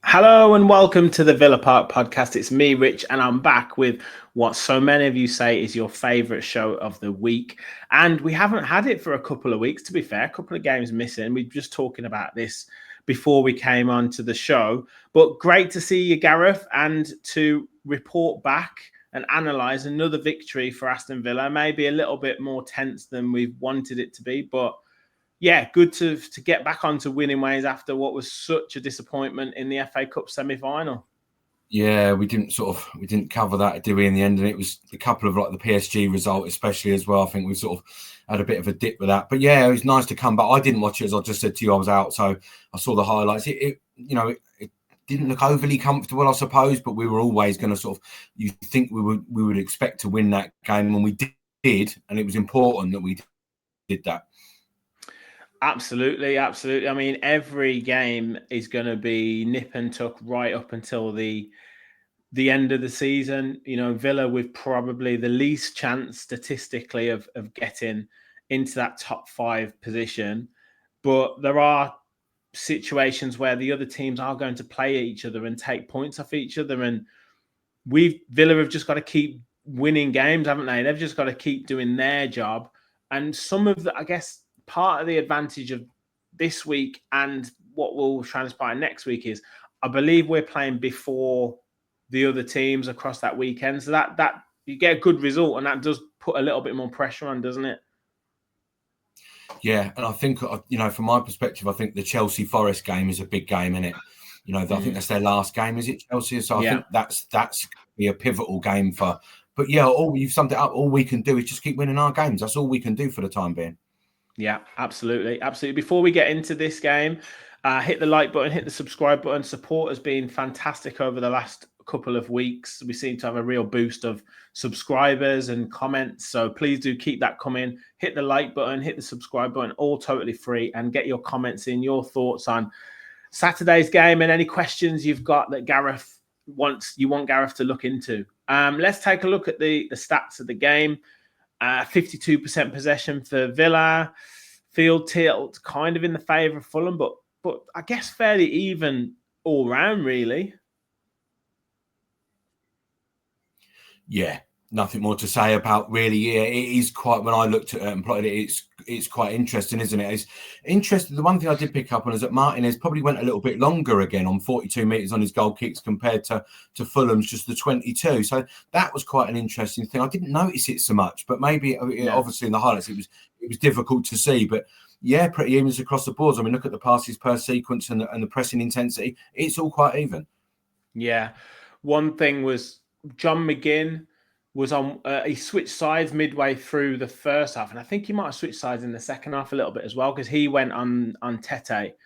Hello and welcome to the Villa Park podcast. It's me, Rich, and I'm back with what so many of you say is your favourite show of the week. And we haven't had it for a couple of weeks, to be fair, a couple of games missing. We're just talking about this before we came on to the show. But great to see you, Gareth, and to report back and analyse another victory for Aston Villa. Maybe a little bit more tense than we wanted it to be, but yeah, good to get back onto winning ways after what was such a disappointment in the FA Cup semi-final. Yeah, we didn't cover that, did we, in the end? And it was a couple of like the PSG result, especially as well. I think we sort of had a bit of a dip with that. But yeah, it was nice to come back. I didn't watch it, as I just said to you. I was out, so I saw the highlights. It didn't look overly comfortable, I suppose, but we were always going to sort of, you think we would expect to win that game, and we did, and it was important that we did that. Absolutely. I mean, every game is going to be nip and tuck right up until the end of the season. You know, Villa with probably the least chance statistically of getting into that top 5 position. But there are situations where the other teams are going to play each other and take points off each other. And Villa have just got to keep winning games, haven't they? They've just got to keep doing their job. And some of the, I guess, part of the advantage of this week and what will transpire next week is I believe we're playing before the other teams across that weekend. So that you get a good result, and that does put a little bit more pressure on, doesn't it? Yeah, and I think, from my perspective, I think the Chelsea Forest game is a big game, isn't it? I think that's their last game, is it, Chelsea? So I think that's be a pivotal game for. But yeah, you've summed it up. All we can do is just keep winning our games. That's all we can do for the time being. Yeah, absolutely. Before we get into this game, hit the like button, hit the subscribe button. Support has been fantastic over the last couple of weeks. We seem to have a real boost of subscribers and comments. So please do keep that coming. Hit the like button, hit the subscribe button, all totally free, and get your comments in, your thoughts on Saturday's game and any questions you've got that you want Gareth to look into. Let's take a look at the stats of the game. 52% possession for Villa. Field tilt kind of in the favour of Fulham, but I guess fairly even all round, really. Yeah, nothing more to say about really. Yeah, it is quite. When I looked at it and plotted it, it's quite interesting, isn't it? It's interesting. The one thing I did pick up on is that Martinez probably went a little bit longer again on 42 metres on his goal kicks compared to Fulham's just the 22. So that was quite an interesting thing. I didn't notice it so much, but maybe obviously in the highlights it was difficult to see. But yeah, pretty even across the boards. I mean, look at the passes per sequence and the pressing intensity. It's all quite even. Yeah, one thing was John McGinn was on. He switched sides midway through the first half, and I think he might have switched sides in the second half a little bit as well, because he went on Tete,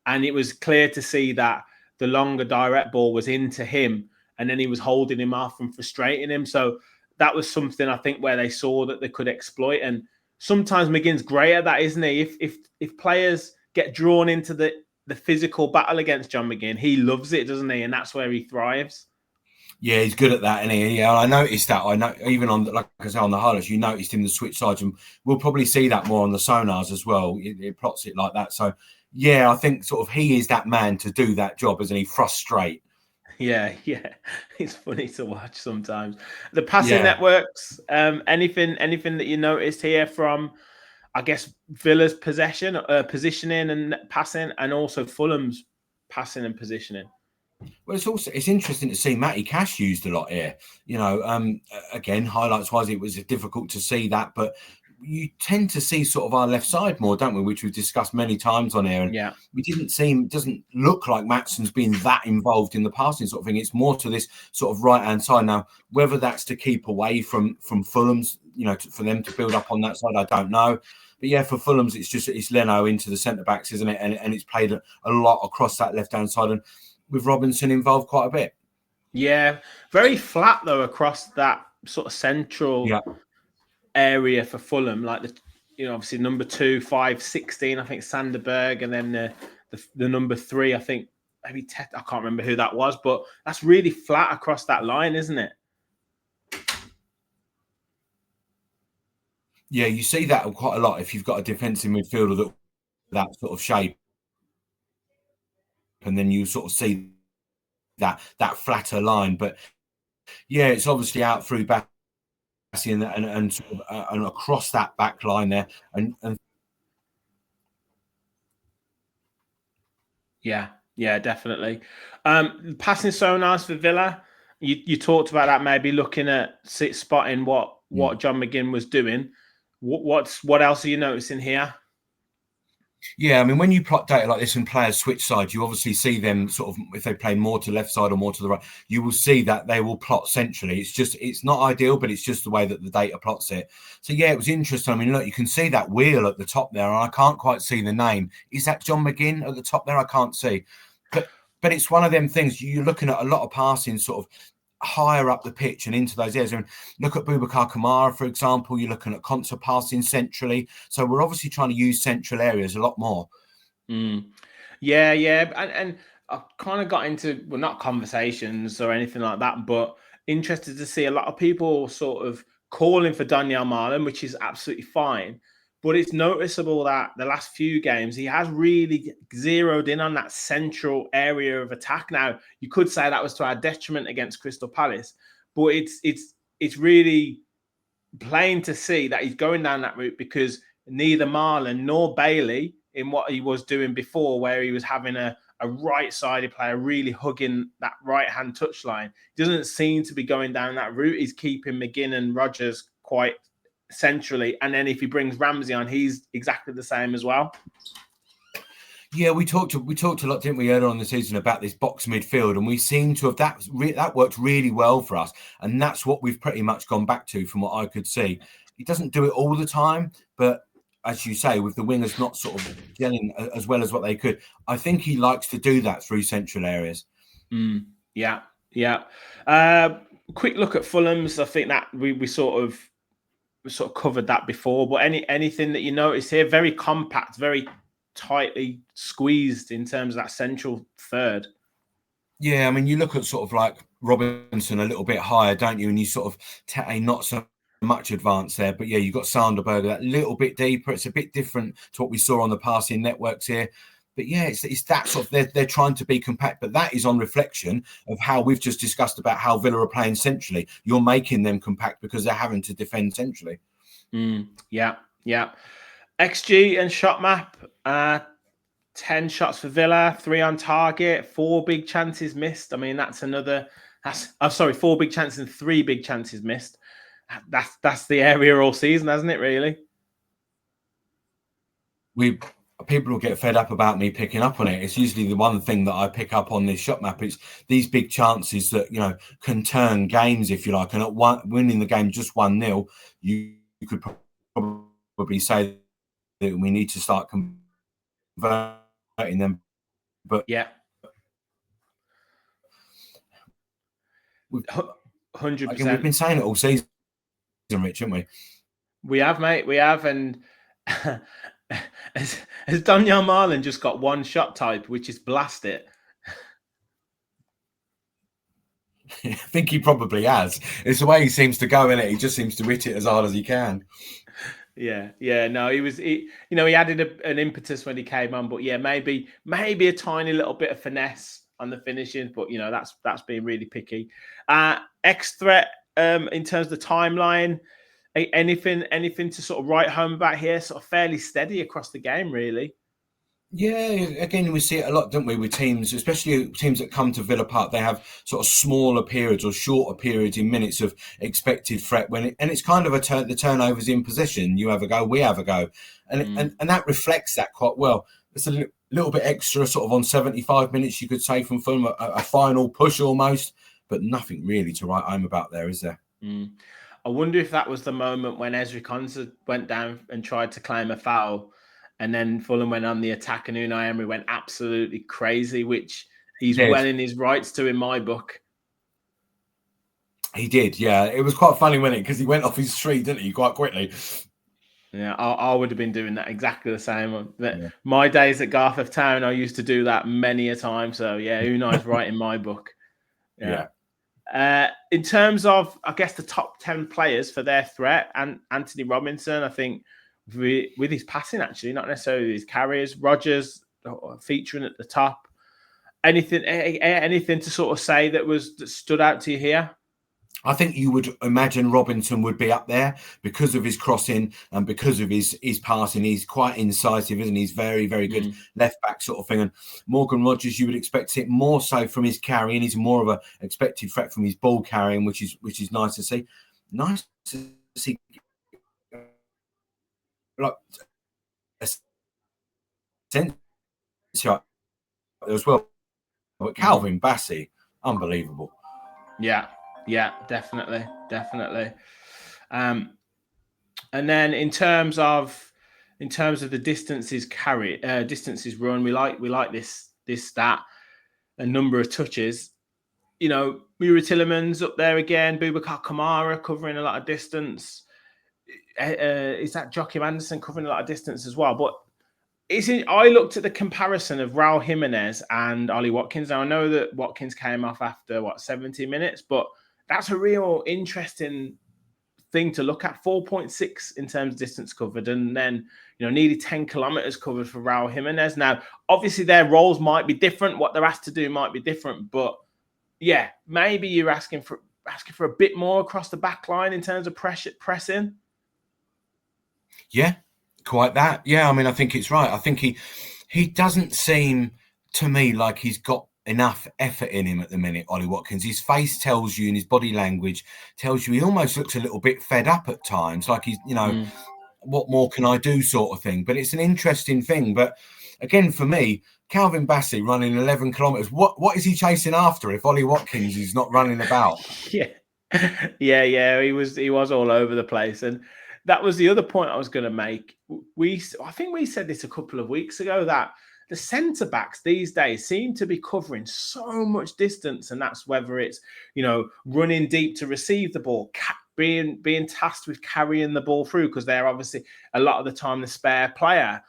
and it was clear to see that the longer direct ball was into him, and then he was holding him off and frustrating him. So that was something I think where they saw that they could exploit. And sometimes McGinn's great at that, isn't he? If players get drawn into the physical battle against John McGinn, he loves it, doesn't he? And that's where he thrives. Yeah, he's good at that, isn't he? Yeah, I noticed that. I know even on, like I say, on the highlights, you noticed him the switch sides, and we'll probably see that more on the sonars as well. It plots it like that. So, yeah, I think sort of he is that man to do that job, isn't he? Frustrate. Yeah, it's funny to watch sometimes. The passing networks. Anything that you noticed here from, I guess, Villa's positioning and passing, and also Fulham's passing and positioning? Well, it's interesting to see Matty Cash used a lot here. Again, highlights wise, it was difficult to see that, but you tend to see sort of our left side more, don't we? Which we've discussed many times on here. And doesn't look like Matson's been that involved in the passing sort of thing. It's more to this sort of right hand side now. Whether that's to keep away from Fulham's for them to build up on that side, I don't know. But yeah, for Fulham's, it's Leno into the centre backs, isn't it? And it's played a lot across that left hand side, and with Robinson involved quite a bit. Yeah, very flat though across that sort of central area for Fulham. Like obviously number 2, 5, 16, I think Sanderberg, and then the number 3, I think maybe I can't remember who that was, but that's really flat across that line, isn't it? Yeah, you see that quite a lot if you've got a defensive midfielder that sort of shape, and then you sort of see that flatter line. But yeah, it's obviously out through Bassey and sort of, and across that back line there, and yeah, definitely. Passing so nice for Villa. You talked about that, maybe looking at spotting what John McGinn was doing. What else are you noticing here? Yeah, I mean, when you plot data like this and players switch sides, you obviously see them sort of, if they play more to left side or more to the right, you will see that they will plot centrally. It's not ideal, but it's just the way that the data plots it. So yeah, it was interesting. I mean, look, you can see that wheel at the top there, and I can't quite see the name. Is that John McGinn at the top there? I can't see. But it's one of them things, you're looking at a lot of passing sort of higher up the pitch and into those areas. I mean, look at Boubacar Kamara, for example. You're looking at Konsa passing centrally. So we're obviously trying to use central areas a lot more. Yeah. And I kind of got into, well, not conversations or anything like that, but interested to see a lot of people sort of calling for Daniel Marlon, which is absolutely fine. But it's noticeable that the last few games, he has really zeroed in on that central area of attack. Now, you could say that was to our detriment against Crystal Palace, but it's really plain to see that he's going down that route, because neither Marlon nor Bailey, in what he was doing before, where he was having a right-sided player really hugging that right-hand touchline, doesn't seem to be going down that route. He's keeping McGinn and Rodgers quite centrally, and then if he brings Ramsey on, he's exactly the same as well. Yeah, we talked a lot, didn't we, earlier on the season about this box midfield, and we seem to have that worked really well for us, and that's what we've pretty much gone back to from what I could see. He doesn't do it all the time, but as you say, with the wingers not sort of gelling as well as what they could, I think he likes to do that through central areas. Yeah. Quick look at Fulham's. I think that we sort of covered that before, but anything that you notice here? Very compact, very tightly squeezed in terms of that central third. Yeah, I mean, you look at sort of like Robinson a little bit higher, don't you? And you sort of take a not so much advance there, but yeah, you've got Sanderberg that little bit deeper. It's a bit different to what we saw on the passing networks here. But yeah, it's that sort of, they're trying to be compact, but that is on reflection of how we've just discussed about how Villa are playing centrally. You're making them compact because they're having to defend centrally. Yeah. XG and shot map, 10 shots for Villa, 3 on target, 4 big chances missed. I mean, that's 4 big chances and 3 big chances missed. That's the area all season, hasn't it, really? People will get fed up about me picking up on it. It's usually the one thing that I pick up on this shot map. It's these big chances that, can turn games, if you like. And at winning the game just 1-0, you could probably say that we need to start converting them. But yeah, 100%. Again, we've been saying it all season, Rich, haven't we? We have, mate. We have. And has Daniel Marlon just got one shot type, which is blast it? I think he probably has. It's the way he seems to go in it. He just seems to hit it as hard as he can. Yeah. No, he added an impetus when he came on, but yeah, maybe a tiny little bit of finesse on the finishing, but that's being really picky. X threat in terms of the timeline. Anything to sort of write home about here? Sort of fairly steady across the game, really. Yeah, again, we see it a lot, don't we, with teams, especially teams that come to Villa Park. They have sort of smaller periods or shorter periods in minutes of expected threat. And it's kind of the turnovers in possession. You have a go, we have a go, and that reflects that quite well. It's a little bit extra, sort of on 75 minutes, you could say, from a final push almost, but nothing really to write home about there, is there? I wonder if that was the moment when Ezri Konsa went down and tried to claim a foul, and then Fulham went on the attack, and Unai Emery went absolutely crazy, which he's well in his rights to in my book. He did, yeah. It was quite funny, wasn't it? Because he went off his street, didn't he, quite quickly? Yeah, I would have been doing that exactly the same. Yeah. My days at Gareth Town, I used to do that many a time. So, yeah, Unai's right in my book. Yeah. In terms of, I guess, the top 10 players for their threat, and Anthony Robinson, I think, with his passing, actually, not necessarily his carries, Rodgers featuring at the top. Anything to sort of say that stood out to you here? I think you would imagine Robinson would be up there because of his crossing and because of his passing. He's quite incisive, isn't he? He's very, very good left back sort of thing. And Morgan Rodgers, you would expect it more so from his carrying. He's more of a expected threat from his ball carrying, which is nice to see. Nice to see, like, a sense as well. But Calvin Bassey, unbelievable. Yeah, definitely. And then in terms of the distances run, we like this stat, a number of touches. You know, Mura Tillemans up there again, Boubacar Kamara covering a lot of distance. Is that Joachim Anderson covering a lot of distance as well? But I looked at the comparison of Raul Jimenez and Ollie Watkins. Now, I know that Watkins came off after 70 minutes, but that's a real interesting thing to look at. 4.6 in terms of distance covered, and then nearly 10 kilometers covered for Raul Jimenez. Now, obviously, their roles might be different. What they're asked to do might be different, but yeah, maybe you're asking for a bit more across the back line in terms of pressing. Yeah. Quite that. Yeah, I mean, I think it's right. I think he doesn't seem to me like he's got enough effort in him at the minute, Ollie Watkins. His face tells you, and his body language tells you, he almost looks a little bit fed up at times, like he's, what more can I do sort of thing. But it's an interesting thing. But again, for me, Calvin Bassey running 11 kilometres, what is he chasing after if Ollie Watkins is not running about? Yeah, he was all over the place. And that was the other point I was going to make. I think we said this a couple of weeks ago, that the centre backs these days seem to be covering so much distance, and that's whether it's running deep to receive the ball, being tasked with carrying the ball through, because they're obviously a lot of the time the spare player.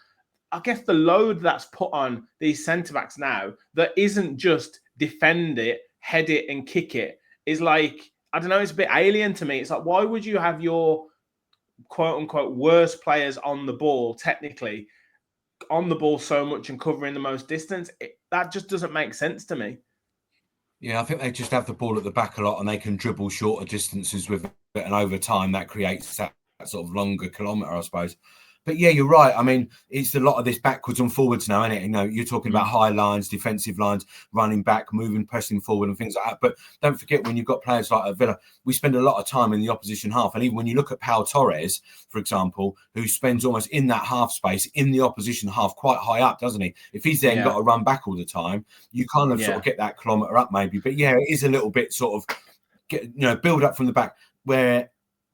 I guess the load that's put on these centre backs now, that isn't just defend it, head it, and kick it, is like, I don't know, it's a bit alien to me. It's like, why would you have your quote unquote worst players on the ball, technically on the ball so much and covering the most distance? That just doesn't make sense to me. Yeah, I think they just have the ball at the back a lot, and they can dribble shorter distances with it, and over time that creates that sort of longer kilometre, I suppose. But yeah, you're right. I mean, it's a lot of this backwards and forwards now, isn't it? You're talking about high lines, defensive lines, running back, moving, pressing forward and things like that. But don't forget, when you've got players like Villa, we spend a lot of time in the opposition half. And even when you look at Pau Torres, for example, who spends almost in that half space in the opposition half, quite high up, doesn't he? If he's then got to run back all the time, you kind of sort of get that kilometre up maybe. But yeah, it is a little bit sort of build up from the back, where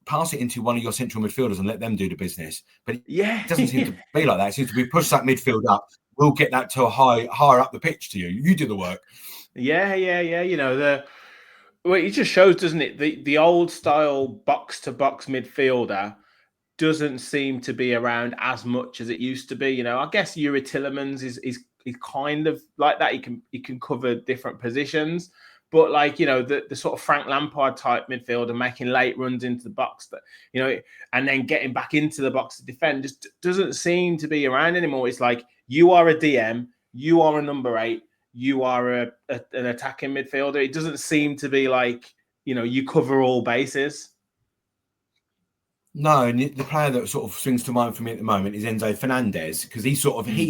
pass it into one of your central midfielders and let them do the business. But it doesn't seem to be like that. It seems to be push that midfield up. We'll get that to higher up the pitch to you. You do the work. Yeah. It just shows, doesn't it? The old style box to box midfielder doesn't seem to be around as much as it used to be. I guess Yuri Tillemans is kind of like that. He can cover different positions. But the sort of Frank Lampard type midfielder making late runs into the box, and then getting back into the box to defend, just doesn't seem to be around anymore. It's like, you are a DM, you are a number 8, you are an attacking midfielder. It doesn't seem to be like, you cover all bases. No, and the player that sort of swings to mind for me at the moment is Enzo Fernandez, because he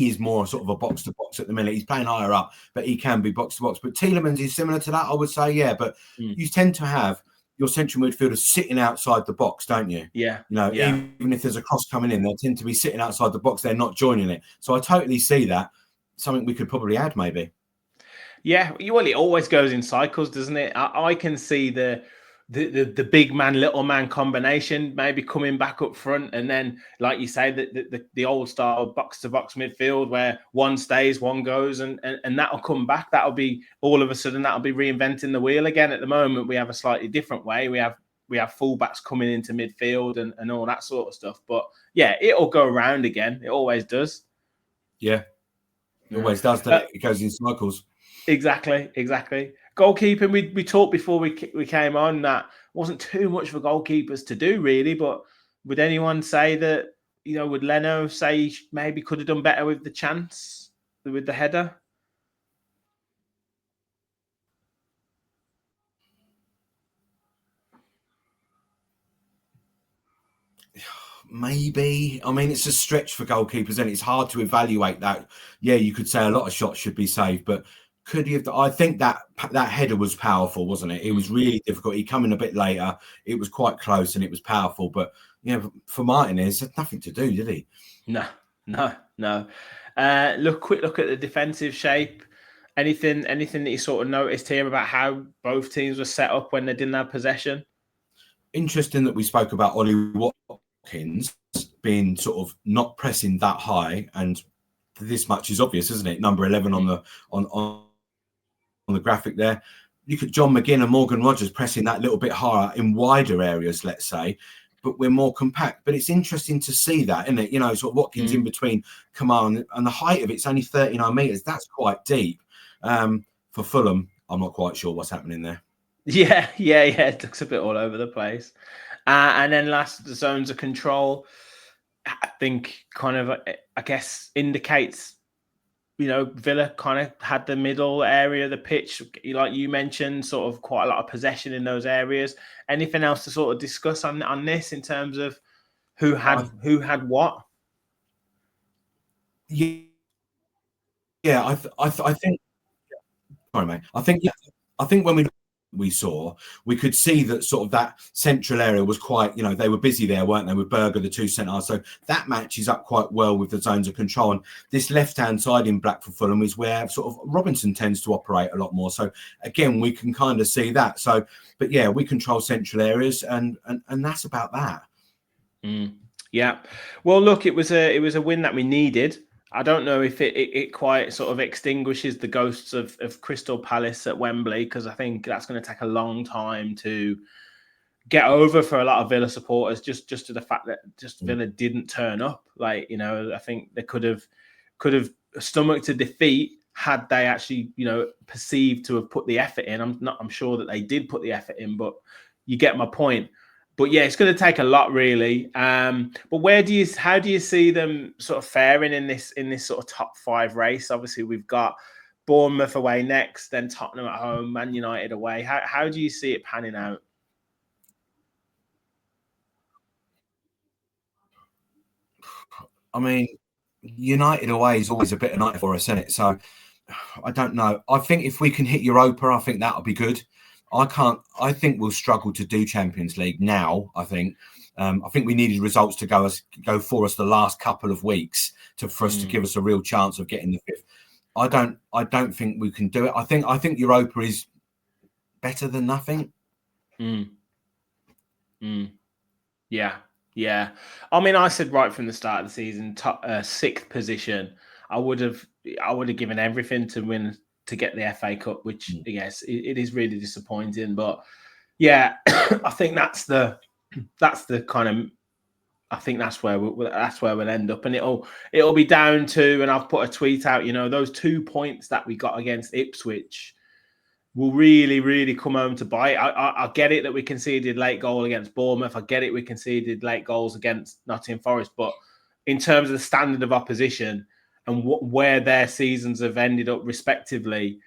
is more sort of a box to box at the minute. He's playing higher up, but he can be box to box. But Tielemans is similar to that, I would say, yeah. But you tend to have your central midfielders sitting outside the box, don't you? Yeah. Even if there's a cross coming in, they tend to be sitting outside the box. They're not joining it. So I totally see that. Something we could probably add, maybe. Yeah, well, it always goes in cycles, doesn't it? I can see the big man, little man combination, maybe coming back up front. And then, like you say, the old style box to box midfield where one stays, one goes, and that'll come back. That'll be all of a sudden, that'll be reinventing the wheel again. At the moment, we have a slightly different way. We have fullbacks coming into midfield and all that sort of stuff. But yeah, it'll go around again. It always does. Yeah, it always does. It goes in cycles. Exactly. Goalkeeping, we talked before we came on that wasn't too much for goalkeepers to do, really. But would anyone say that, would Leno say he maybe could have done better with the chance, with the header? Maybe. I mean, it's a stretch for goalkeepers, and it's hard to evaluate that. Yeah, you could say a lot of shots should be saved, but could he have? I think that header was powerful, wasn't it? It was really difficult. He come in a bit later. It was quite close, and it was powerful. But for Martinez, had nothing to do, did he? No. Quick look at the defensive shape. Anything that you sort of noticed here about how both teams were set up when they didn't have possession? Interesting that we spoke about Ollie Watkins being sort of not pressing that high, and this much is obvious, isn't it? Number 11 on the graphic there. You could John McGinn and Morgan Rogers pressing that little bit higher in wider areas, let's say, but we're more compact. But it's interesting to see that, isn't it? Sort of Watkins in between Kamara, and the height of it's only 39 metres. That's quite deep. For Fulham, I'm not quite sure what's happening there. Yeah. It looks a bit all over the place. And then last, the zones of control, I think kind of, I guess, indicates, Villa kind of had the middle area of the pitch, like you mentioned, sort of quite a lot of possession in those areas. Anything else to sort of discuss on this in terms of who had what? Yeah, I think. Sorry, mate. I think when we saw, we could see that sort of that central area was quite, they were busy there, weren't they, with Berger, the two centre. So that matches up quite well with the zones of control. And this left-hand side in black for Fulham is where sort of Robinson tends to operate a lot more. So again, we can kind of see that. So, but yeah, we control central areas, and that's about that. Yeah. Well, look, it was a win that we needed. I don't know if it quite sort of extinguishes the ghosts of Crystal Palace at Wembley, because I think that's going to take a long time to get over for a lot of Villa supporters, just to the fact that Villa didn't turn up. Like, I think they could have stomached a defeat had they actually, perceived to have put the effort in. I'm sure that they did put the effort in, but you get my point. But yeah, it's going to take a lot, really. But how do you see them sort of faring in this sort of top 5 race? Obviously, we've got Bournemouth away next, then Tottenham at home, Man United away. How do you see it panning out? I mean, United away is always a bit of night for us, isn't it? So I don't know. I think if we can hit Europa, I think that'll be good. I think we'll struggle to do Champions League now. I think we needed results to go for us the last couple of weeks for us to give us a real chance of getting the 5th. I don't think we can do it. I think Europa is better than nothing. Yeah. I mean, I said right from the start of the season, 6th position. I would have given everything to get the FA Cup, which yes, it is really disappointing. But yeah, I think that's the kind of, I think that's where we'll end up, and it'll be down to, and I've put a tweet out, those 2 points that we got against Ipswich will really, really come home to bite. I get it that we conceded late goal against Bournemouth. I get it we conceded late goals against Nottingham Forest, but in terms of the standard of opposition and where their seasons have ended up respectively,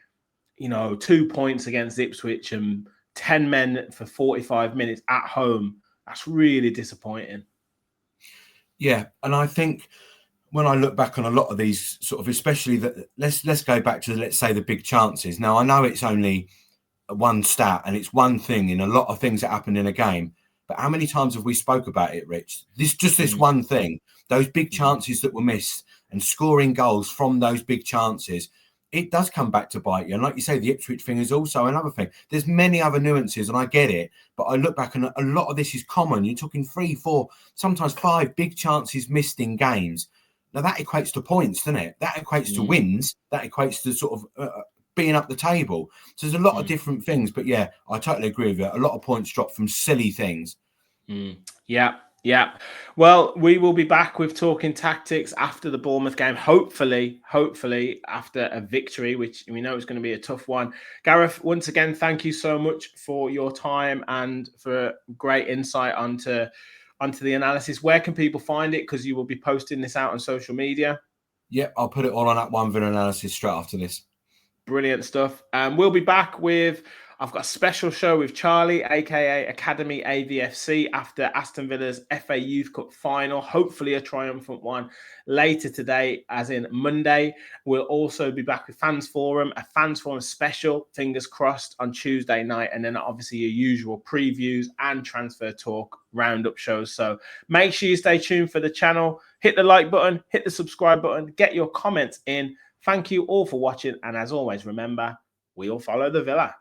2 points against Ipswich and 10 men for 45 minutes at home, that's really disappointing. Yeah, and I think when I look back on a lot of these sort of, especially that, let's go back to, let's say, the big chances. Now, I know it's only one stat and it's one thing in a lot of things that happen in a game, but how many times have we spoke about it, Rich? This one thing, those big chances that were missed and scoring goals from those big chances. it does come back to bite you. And like you say, the Ipswich thing is also another thing. There's many other nuances, and I get it. But I look back and a lot of this is common. You're talking 3, 4, sometimes 5 big chances missed in games. Now that equates to points, doesn't it? That equates to wins. That equates to sort of being up the table. So there's a lot of different things. But yeah, I totally agree with you. A lot of points dropped from silly things. Yeah. Well, we will be back with talking tactics after the Bournemouth game. Hopefully after a victory, which we know is going to be a tough one. Gareth, once again, thank you so much for your time and for great insight onto the analysis. Where can people find it? Because you will be posting this out on social media. Yep, I'll put it all on that One Villa analysis straight after this. Brilliant stuff. We'll be back with, I've got a special show with Charlie, aka Academy AVFC, after Aston Villa's FA Youth Cup final. Hopefully a triumphant one later today, as in Monday. We'll also be back with Fans Forum, a Fans Forum special, fingers crossed, on Tuesday night. And then obviously your usual previews and transfer talk roundup shows. So make sure you stay tuned for the channel. Hit the like button, hit the subscribe button, get your comments in. Thank you all for watching. And as always, remember, we all follow the Villa.